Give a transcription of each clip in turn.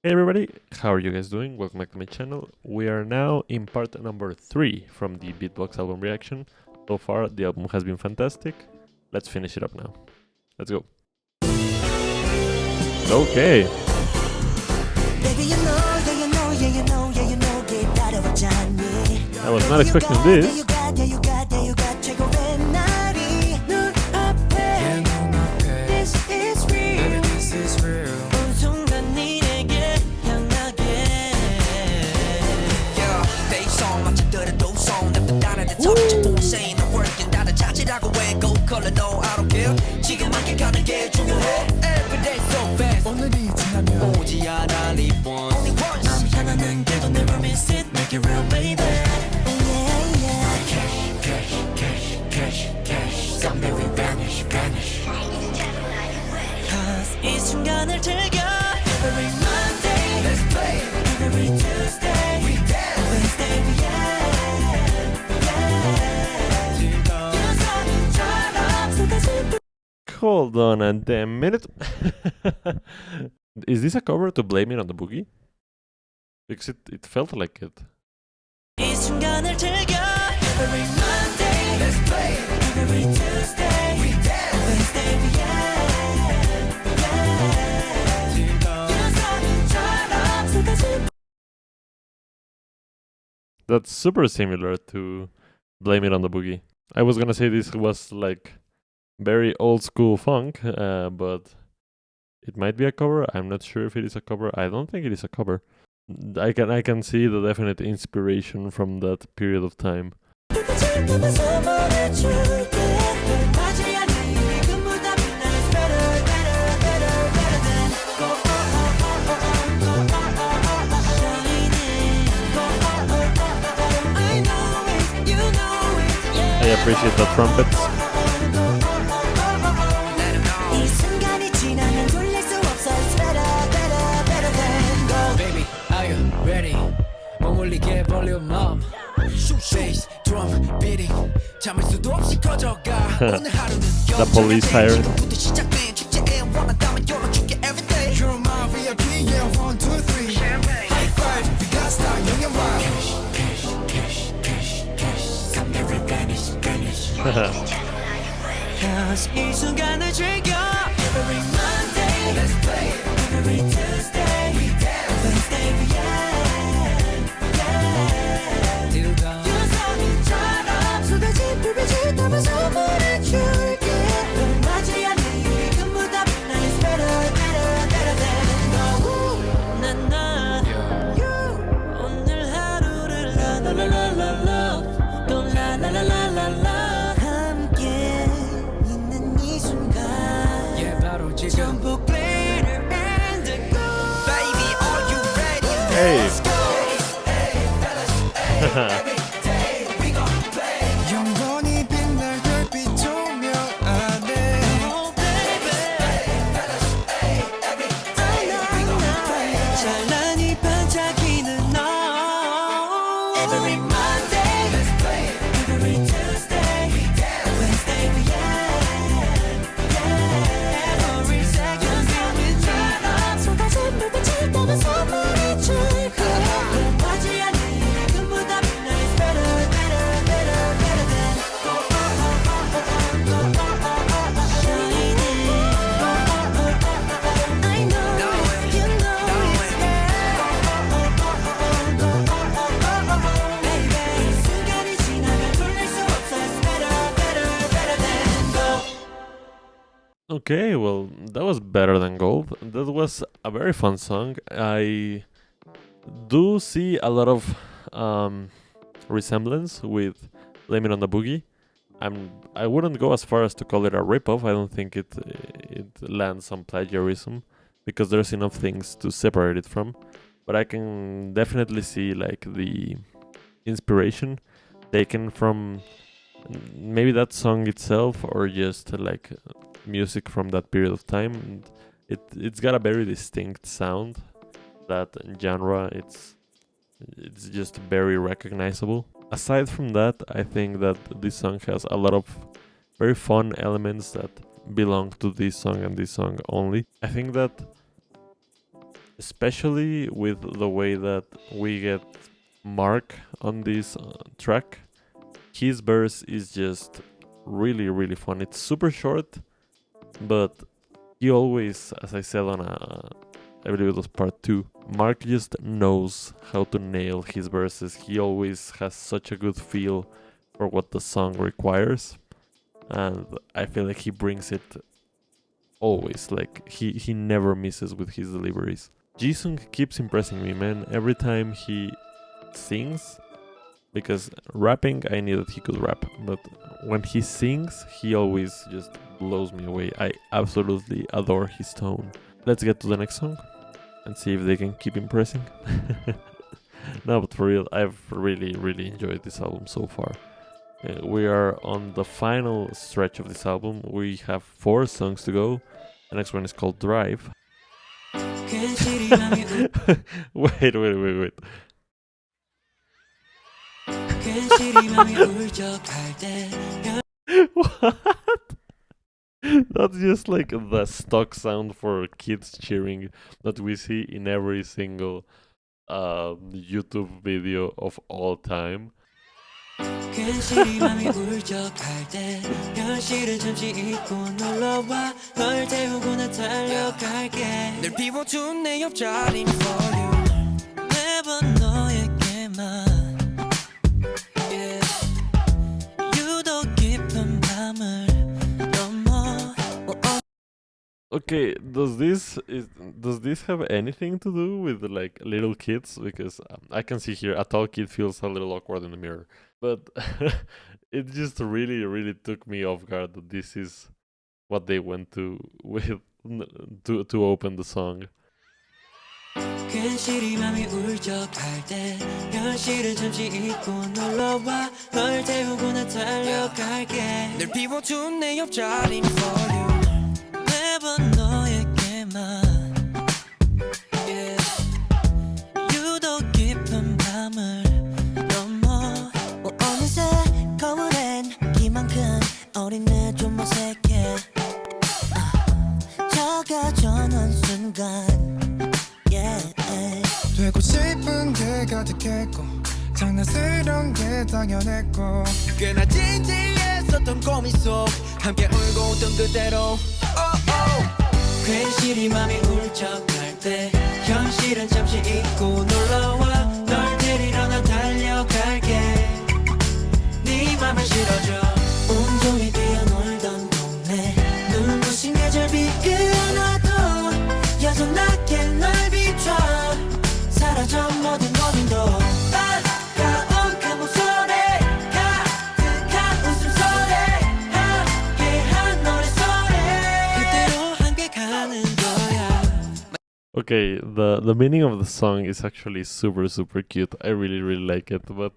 Hey everybody, how are you guys doing? Welcome back to my channel. We are now in part number 3 from the Beatbox album reaction. So far, the album has been fantastic. Let's finish it up now. Let's go. Okay. I was not expecting this. Hold on a damn minute. Is this a cover to Blame It on the Boogie? Because it felt like it. That's super similar to Blame It on the Boogie. I was gonna say this was like very old school funk, but it might be a cover. I'm not sure if it is a cover. I don't think it is a cover. I can see the definite inspiration from that period of time. I appreciate the trumpets. The police siren. Hey. Okay, well, that was better than Gold. That was a very fun song. I do see a lot of resemblance with Blame It on the Boogie. I wouldn't go as far as to call it a ripoff. I don't think it lands on plagiarism because there's enough things to separate it from. But I can definitely see like the inspiration taken from maybe that song itself or just like music from that period of time. And it's got a very distinct sound. That genre, it's just very recognizable. Aside from that, I think that this song has a lot of very fun elements that belong to this song and this song only. I think that especially with the way that we get Mark on this track. His verse is just really, really fun. It's super short, but he always, as I said on I believe it was part 2, Mark just knows how to nail his verses. He always has such a good feel for what the song requires, and I feel like he brings it always. Like he never misses with his deliveries. Jisung keeps impressing me, man, every time he sings, because rapping, I knew that he could rap, but when he sings, he always just blows me away. I absolutely adore his tone. Let's get to the next song and see if they can keep impressing. No, but for real, I've really, really enjoyed this album so far. We are on the final stretch of this album. We have 4 songs to go. The next one is called Drive. Wait. What? That's just like the stock sound for kids cheering that we see in every single YouTube video of all time. Okay, does this have anything to do with like little kids? Because I can see here a tall kid feels a little awkward in the mirror, but it just really, really took me off guard that this is what they went to with to open the song. 되고 싶은 게 가득했고 장난스러운 게 당연했고 꽤나 진지했었던 고민 속 함께 울고 웃던 그대로 괜시리 맘이 울적할 때 현실은 잠시 잊고 놀러와 널 데리러 난 달려갈게 네 맘을 실어줘 온종일 뛰어놀던 동네 눈부신 계절비 끊어도 여전하게 널 비춰 사라져 모든 고민도 반가운 그 목소리 가득한 웃음소리 함께한 노래소리 그대로 함께 가는 거야. Okay, the meaning of the song is actually super, super cute. I really, really like it, but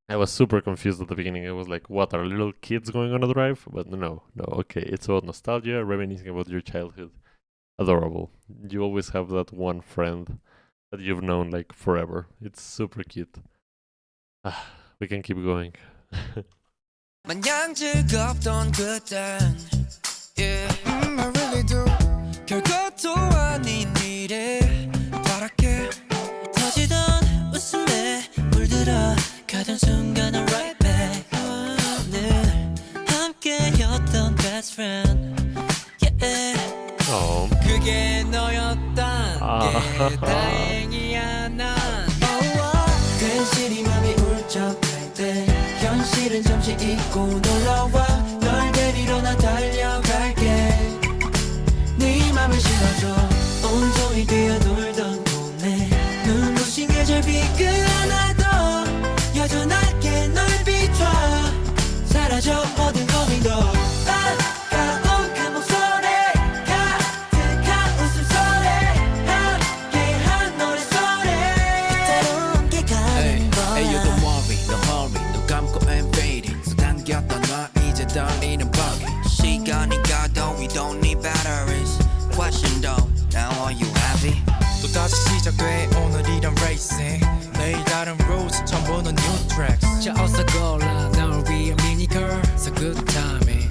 I was super confused at the beginning. I was like, what, are little kids going on a drive? But no, okay, it's about nostalgia, reminiscing about your childhood. Adorable. You always have that one friend that you've known like forever. It's super cute. We can keep going. 마냥 즐겁던 그땐 I really do 별것도 아닌 일에 바랄게 터지던 웃음에 물들어 가던 순간은 right back 늘 함께였던 best friend 그게 너였단 게 다행이야 난 괜시리 맘이 울적할 때 현실은 잠시 잊고 놀러와 널 데리러 난 달려갈게 네 맘을 실어줘 온종일 뛰어놀던 동네 눈부신 계절비 끊어도 여전하게 널 비춰 사라져 모든 고민도 반가운 그 목소리 가득한 웃음소리 함께한 노래소리 그대로 함께 가는 거야 Hey, you don't worry, no hurry 눈 감고 and fading 쏟아겼던 너 이제 떨리는 buggy 시간이 가도 we don't need batteries Question though, now are you happy? 또다시 시작돼 오늘이란 racing 내일 다른 routes 처음 보는 new tracks 자 어서 골라 널 위한 미니컬 So good timing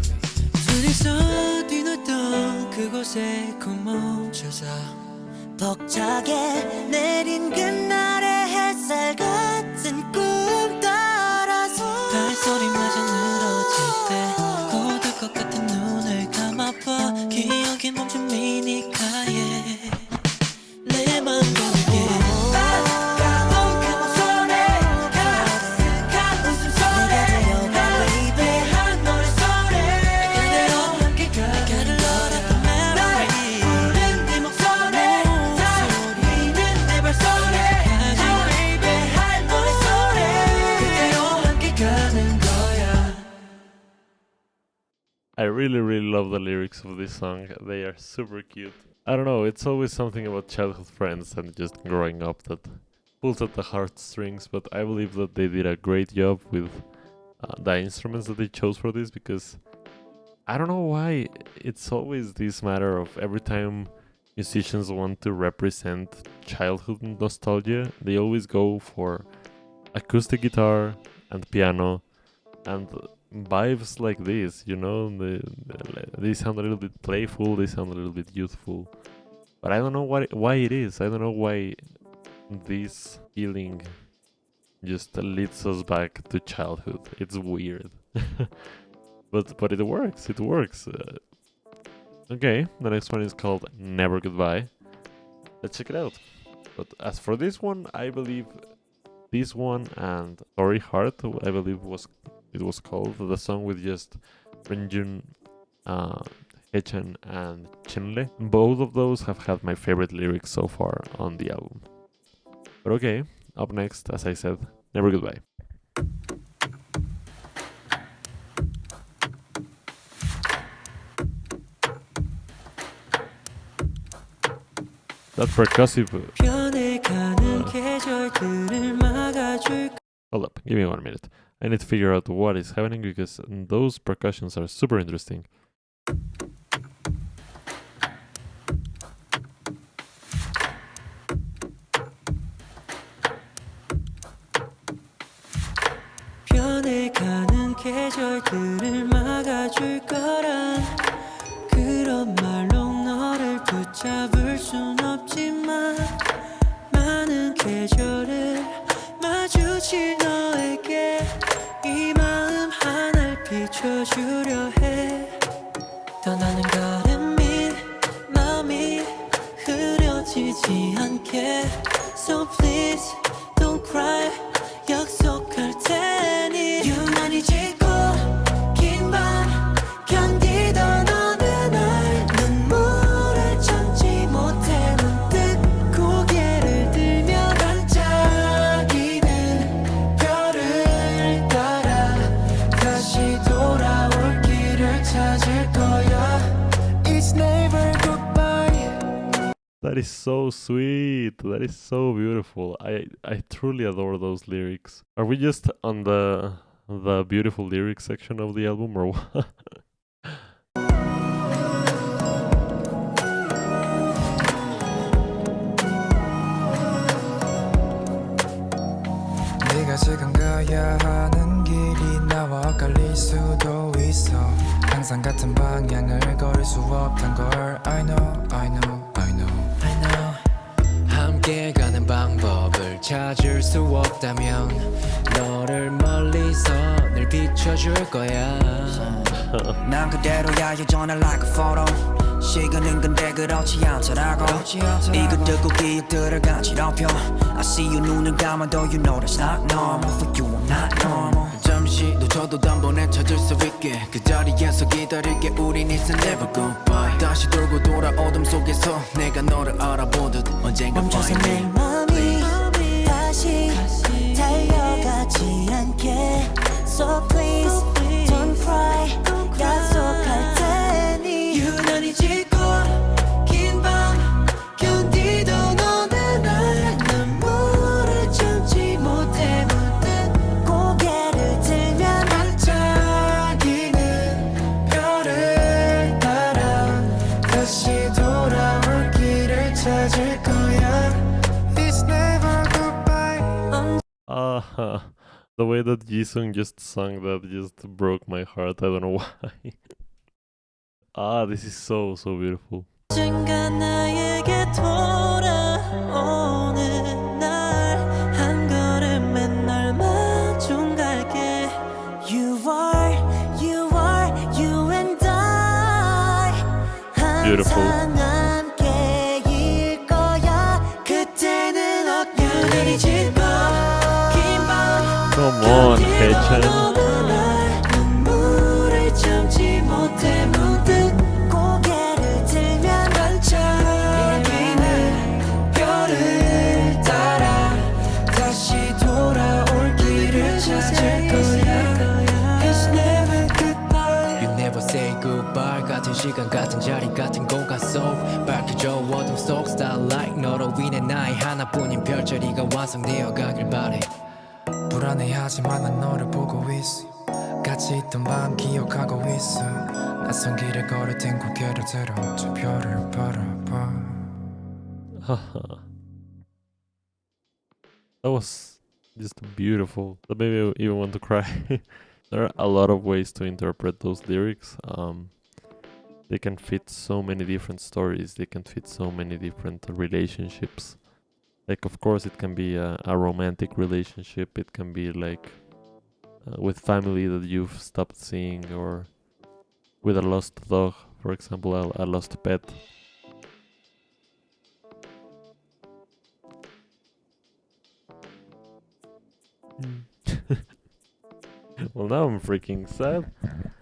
둘이서 뛰놀던 그곳에 꼭 멈춰서 벅차게 내린 그날의 햇살 같은 꿈 따라서 발소리마저 늘어질 때 고될 것 같은 눈을 감아봐 기억에 멈춘 미니카에 내 맘 고르게 가까운 그 목소리 가득한 웃음소리 배한 노랫소리 그대로 함께 가는 너란 melody 부른 네 목소리 소리는 내 발소리 배한 노랫소리 그대로 함께 가는 거야. I really love the lyrics of this song. They are super cute. I don't know, it's always something about childhood friends and just growing up that pulls at the heartstrings, but I believe that they did a great job with the instruments that they chose for this, because I don't know why it's always this matter of every time musicians want to represent childhood nostalgia, they always go for acoustic guitar and piano and vibes like this, you know. They sound a little bit playful, they sound a little bit youthful, but I don't know why it is. I don't know why this feeling just leads us back to childhood. It's weird. but it works, it works. Okay, the next one is called Never Goodbye. Let's check it out. But as for this one, I believe this one and Sorry Heart, I believe it was called, the song with just renjun, haechan and chenle. Both of those have had my favorite lyrics so far on the album. But okay, up next, as I said, Never Goodbye. That percussive... Hold up, give me 1 minute. I need to figure out what is happening because those percussions are super interesting. 변해가는 계절들을 막아줄 거란 그런 말로 너를 붙잡을 순 없지만 많은 계절을 마주칠 너에게 이 마음 하나를 비춰주려 해 떠나는 걸음이 마음이 흐려지지 않게 So please don't cry 약속할 테니 유난히 짙고 긴 밤 견디던 어느 날 눈물을 참지 못해 문득 고개를 들며 반짝이는 별을 따라 다시 돌아올 길을 찾을 거야 It's never goodbye. That is so sweet. That is so beautiful. I truly adore those lyrics. Are we just on the beautiful lyrics section of the album or what? 네가 지금 가야 하는 길이 나와 엇갈릴 수도 있어 항상 같은 방향을 걸을 수 없단 걸 I know, I know, I know, I know 함께 가는 방법을 찾을 수 없다면 너를 멀리서 늘 비춰줄 거야 난 그대로야 여전히 like a photo 시간은 근데 그렇지 않더라고 이거 듣고 기억들을 간지럽혀 I see you 눈을 감아도 you know that's not normal For you I'm not normal 잠시 놓쳐도 단번에 찾을 수 있게 그 자리에서 기다릴게 우린 it's never goodbye 다시 돌고 돌아 어둠 속에서 내가 너를 알아보듯 언젠가 멈춰서 내 맘이 다시 달려가지 않게 So please don't cry 약속할 테니 유난히 짙고 긴 밤 견디던 어느 날 눈물을 참지 못해 문득 고개를 들면 반짝이는 별을 따라 다시 돌아올 길을 찾을 거야 It's never goodbye The way that Jisung just sung that just broke my heart. I don't know why. This is so beautiful. 언젠가 나에게 돌아 어느 날 한 걸음 맨날 마중 갈게 You are, you and I Beautiful. 항상 함께일 거야 그때는 어떤 짓고 긴 밤 Come on, haechan. 눈물을 참지 못해 문득 고개를 들면 반짝 비는 별을 따라 다시 돌아올 길을 찾을 거야 It's never goodbye You never say goodbye 같은 시간 같은 자리 같은 공간 속 밝혀져 어둠 속 starlight 너로 인해 나의 하나뿐인 별자리가 완성되어 가길 바래 불안해하지만 난 너를 보고 있어 같이 있던 밤 기억하고 있어 낯선 길을 걸을 땐 고개를 들어 저 별을 바라봐 That was just beautiful. That made me even want to cry. There are a lot of ways to interpret those lyrics. They can fit so many different stories. They can fit so many different relationships. Like, of course, it can be a romantic relationship. It can be like with family that you've stopped seeing, or with a lost dog, for example, a lost pet. Well, now I'm freaking sad.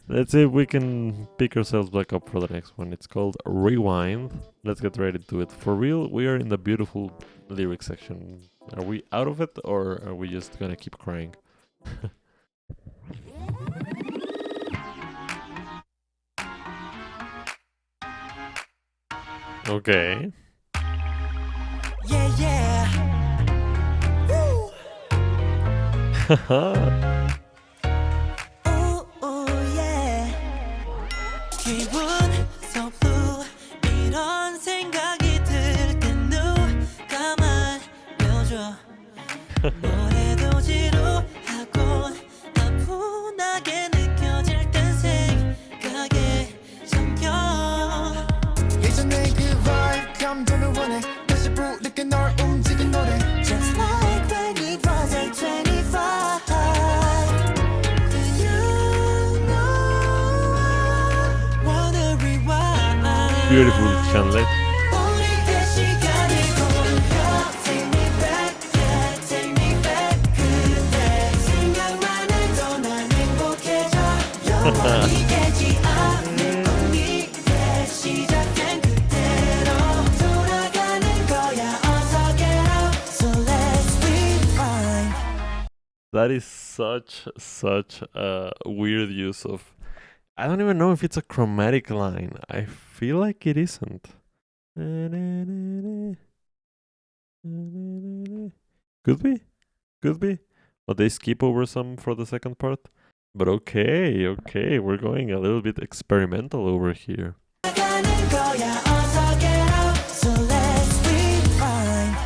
Let's see if we can pick ourselves back up for the next one. It's called Rewind. Let's get ready to it. For real, we are in the beautiful lyric section. Are we out of it, or are we just gonna keep crying? Okay. Yeah Woo. Ooh, yeah. 기분 so blue 이런 생각이 들 땐 누가 말려줘 뭐래도 지루하고 나분하게 느껴질 땐 생각에 잠겨 예전에 그 vibe 감동을 원해 다시 부르게 널 움직인 노래 Just like when it was 8:25 Do you know I wanna rewind Beautiful chenle. 우리의 시간을 돌려 Take me back, yeah, take me back 그때 생각만 해도 난 행복해져 영원히 깨지 않을 꿈이래 시작된 그대로 돌아가는 거야 어서 get up So let's rewind That is such a weird use of. I don't even know if it's a chromatic line. I feel like it isn't. Could be. But they skip over some for the second part. But okay, we're going a little bit experimental over here. 가는 거야 어서 get up So let's rewind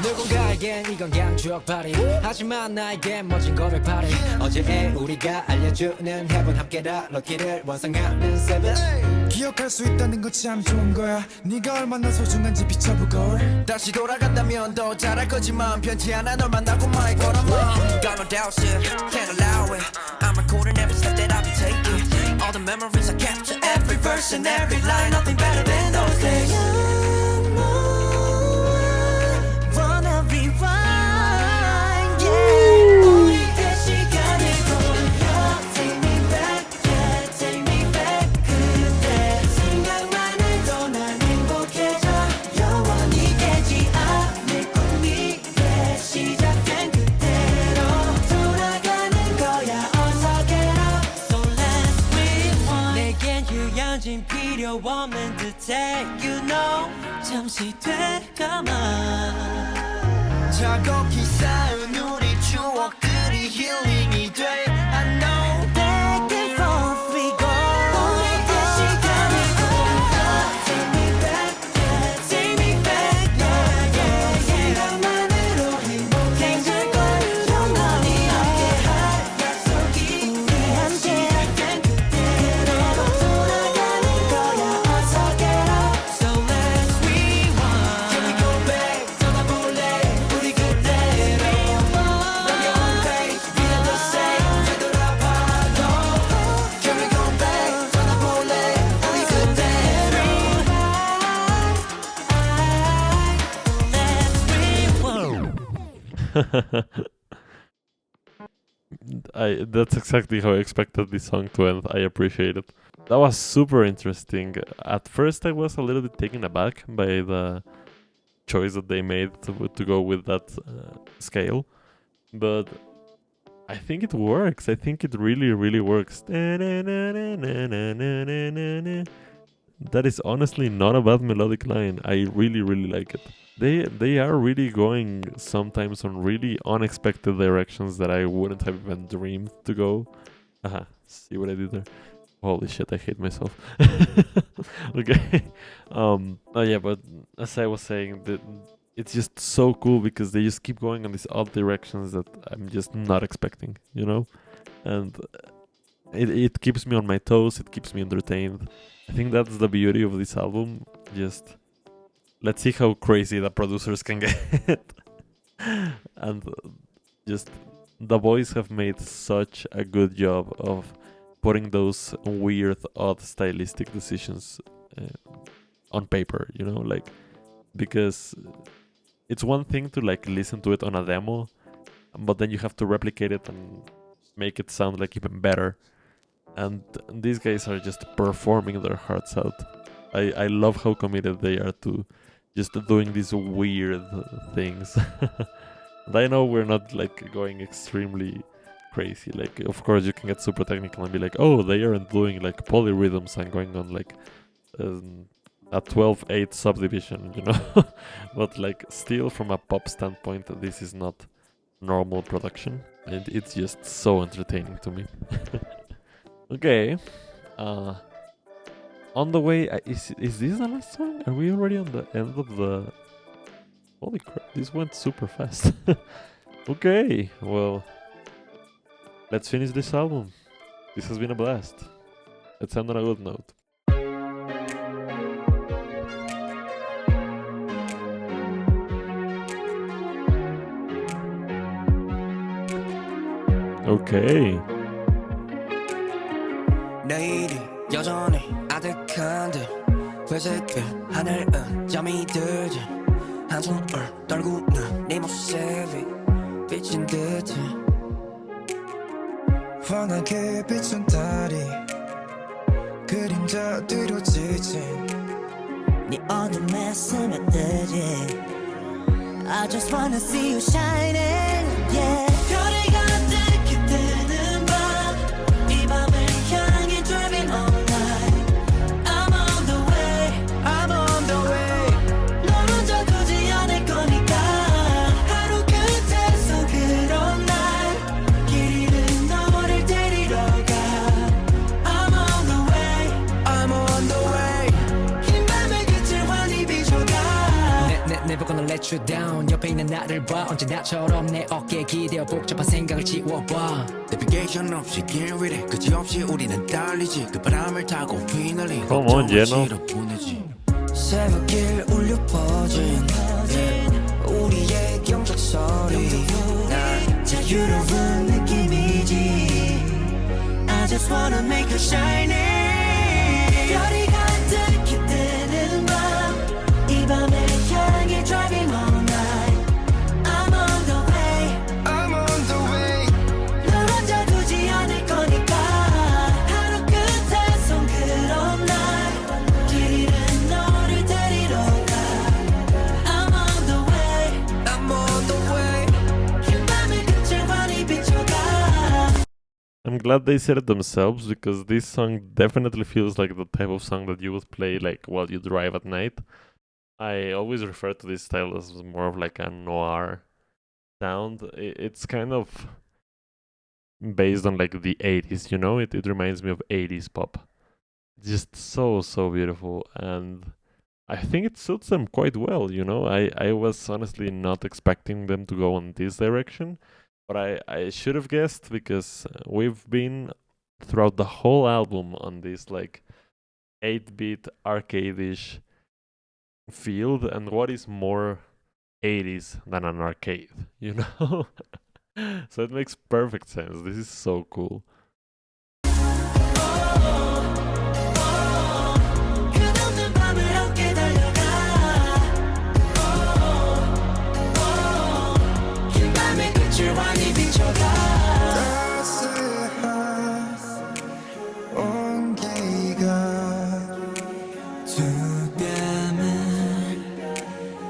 누군가에겐 이건 그냥 추억팔이 하지만 나에겐 멋진 고백팔이 어제의 우리가 알려주는 heaven 함께라 럭키를 완성하는 seven 기억할 수 있다는 거 참 좋은 거야 네가 얼마나 소중한지 비춰보고 다시 돌아간다면 더 잘할 거지만 편지 않아 널 만나고 말 걸어봐 Got no doubt shit, can't allow it I'm recording every step that I'll be taking All the memories I capture every verse and every line Nothing better than those days Wanna rewind, yeah. 우리의 시간을 돌려 Take me back, yeah, take me back 그때 생각만 해도 난 행복해져 영원히 깨지 않을 꿈이래 시작된 그대로 돌아가는 거야 어서 get up So let's rewind 내겐 휴양진 필요 없는 듯해 You know 잠시 되감아 차곡히 쌓은 우리 추억들이 힐링이 돼 I know Back and forth we go 우리의 시간을 돌려 Take me back, yeah, take me back, yeah, yeah, yeah 생각만으로 행복해질 걸 영원히 함께할 약속이 우리 함께 시작된 그대로 돌아가는 거야 어서 get up So That's exactly how I expected this song to end. I appreciate it. That was super interesting. At first, I was a little bit taken aback by the choice that they made to go with that scale, but I think it works. I think it really, really works. That is honestly not a bad melodic line. I really, really like it. They are really going sometimes on really unexpected directions that I wouldn't have even dreamed to go. See what I did there? Holy shit, I hate myself. Okay. Oh yeah, but as I was saying, it's just so cool because they just keep going in these odd directions that I'm just not expecting, you know? And it keeps me on my toes, it keeps me entertained. I think that's the beauty of this album. Just let's see how crazy the producers can get. And just the boys have made such a good job of putting those weird, odd stylistic decisions on paper, you know, like, because it's one thing to like listen to it on a demo, but then you have to replicate it and make it sound like even better. And these guys are just performing their hearts out. I love how committed they are to just doing these weird things. And I know we're not like going extremely crazy. Like, of course, you can get super technical and be like, oh, they aren't doing like polyrhythms and going on like a 12/8 subdivision, you know. But like, still from a pop standpoint, this is not normal production, and it's just so entertaining to me. Okay, on the way, is this the last song? Are we already on the end of the... Holy crap, this went super fast. Okay, well, let's finish this album. This has been a blast. Let's end on a good note. Okay. 내일이 여전히 아득한데 회색빛 하늘은 잠이 들지 한숨을 떨구는 네 모습이 비친 듯해 환하게 비춘 달이 그림자 뒤로 지친 네 어둠에 스며들지 I just wanna see you shining, yeah. 별이 가득히 뜨는 밤 이 밤을 향해 driving all night I'm on the way, I'm on the way 널 혼자 두지 않을 거니까 하루 끝에서 그런 날 길 잃은 너를 데리러 가 I'm on the way, I'm on the way 흰 밤의 끝을 환히 비춰가 Never gonna let you down 옆에 있는 나를 봐 언제나처럼 내 어깨에 기대어 복잡한 생각을 지워봐 내비게이션 없이 길 위래 끝이 없이 우리는 달리지 그 바람을 타고 휘날리고 Come on, Jeno. 새벽길 울려 퍼진 우리의 경적 소리 난 자유로운 느낌이지 I just wanna make you shining 별이 가득히 뜨는 밤 이 밤을 향해 driving all night I'm on the way I'm on the way 널 혼자 두지 않을 거니까 하루 끝에선 그런 날 길 잃은 너를 데리러 가 I'm on the way I'm on the way 흰 밤의 끝을 환히 비춰가 I'm glad they said it themselves, because this song definitely feels like the type of song that you would play like while you drive at night. I always refer to this style as more of like a noir sound. It's kind of based on like the 80s, you know? It reminds me of 80s pop. Just so beautiful, and I think it suits them quite well, you know? I was honestly not expecting them to go on this direction, but I should have guessed, because we've been throughout the whole album on this like 8-bit arcade-ish field, and what is more 80s than an arcade, you know? So it makes perfect sense. This is so cool. 끝없는 밤을 함께 달려가 긴 밤의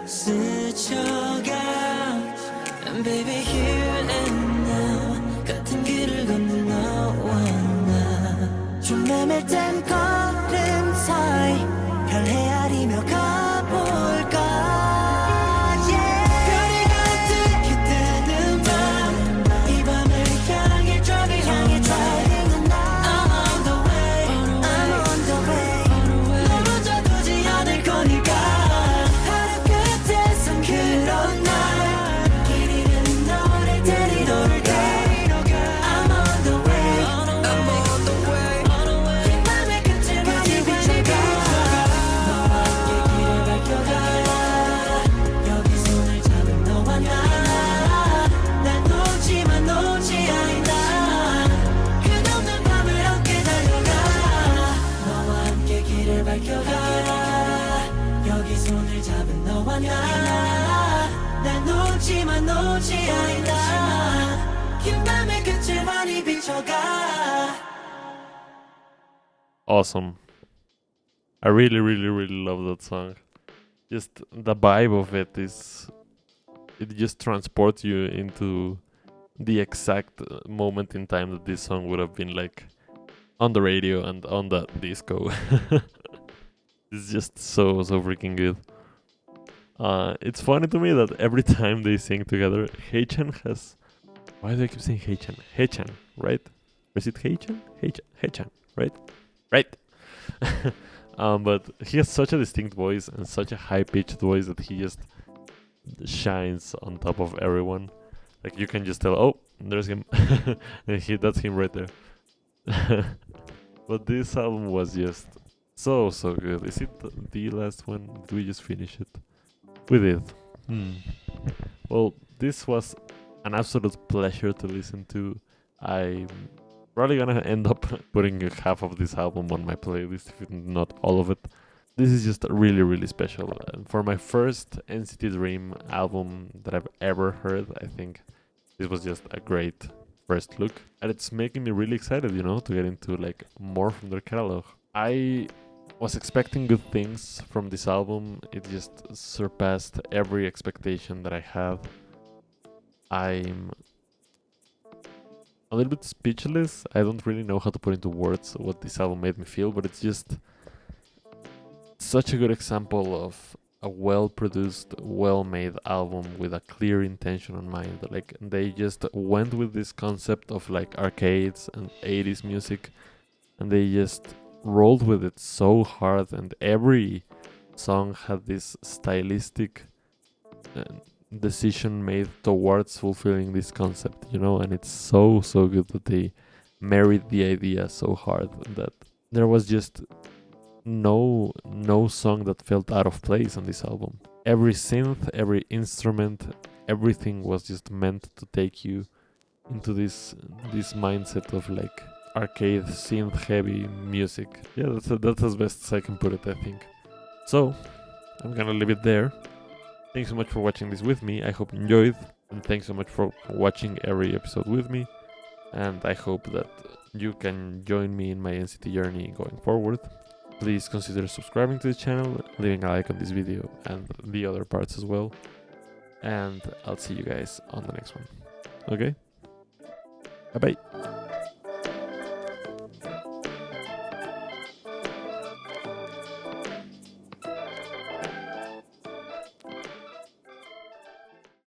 스쳐가 And baby here and now 같은 길을 걷는 너와 나 좀 메밀된 걸음 사이 별 헤아리며 가볼까 별이 가득히 뜨는 밤 이 밤을 향해 driving I'm on the way I'm on the way 널 혼자 두지 않을 거니까 하루 끝에선 그런 날 길 잃은 너를 데리러 가 I'm on the way I'm on the way 이 맘의 끝을 많이 비춰가 너와 함께 길을 밝혀가 여기 손을 잡은 너와 난 놓지만 놓지 않아 끝없는 밤을 함께 달려가 너와 함께 길을 밝혀가 여기 손을 잡은 너와 난 놓지만 놓지 않아 긴 밤의 끝을 많이 비춰가 Awesome. I really, really, really love that song. Just the vibe of it is, it just transports you into the exact moment in time that this song would have been like on the radio and on the disco. It's just so freaking good. It's funny to me that every time they sing together, Haechan has. Why do I keep saying Haechan? Haechan, right? Or is it Haechan? Haechan, right? Right. But he has such a distinct voice and such a high-pitched voice that he just shines on top of everyone. Like you can just tell, oh, there's him. That's him right there. But this album was just so good. Is it the last one? Did we just finish it? We did. Well, this was an absolute pleasure to listen to. I'm probably gonna end up putting half of this album on my playlist, if not all of it. This is just really, really special. And for my first NCT Dream album that I've ever heard, I think this was just a great first look. And it's making me really excited, you know, to get into like more from their catalog. I was expecting good things from this album. It just surpassed every expectation that I had. I'm a little bit speechless. I don't really know how to put into words what this album made me feel, but it's just such a good example of a well-produced, well-made album with a clear intention in mind. Like they just went with this concept of like arcades and 80s music, and they just rolled with it so hard, and every song had this stylistic decision made towards fulfilling this concept, you know, and it's so good that they married the idea so hard that there was just no song that felt out of place on this album. Every synth, every instrument, everything was just meant to take you into this mindset of like arcade synth heavy music. Yeah, that's as best as I can put it, I think. So I'm gonna leave it there. Thanks so much for watching this with me. I hope you enjoyed, and thanks so much for watching every episode with me. And I hope that you can join me in my NCT journey going forward. Please consider subscribing to the channel, leaving a like on this video and the other parts as well. And I'll see you guys on the next one. Okay? Bye bye.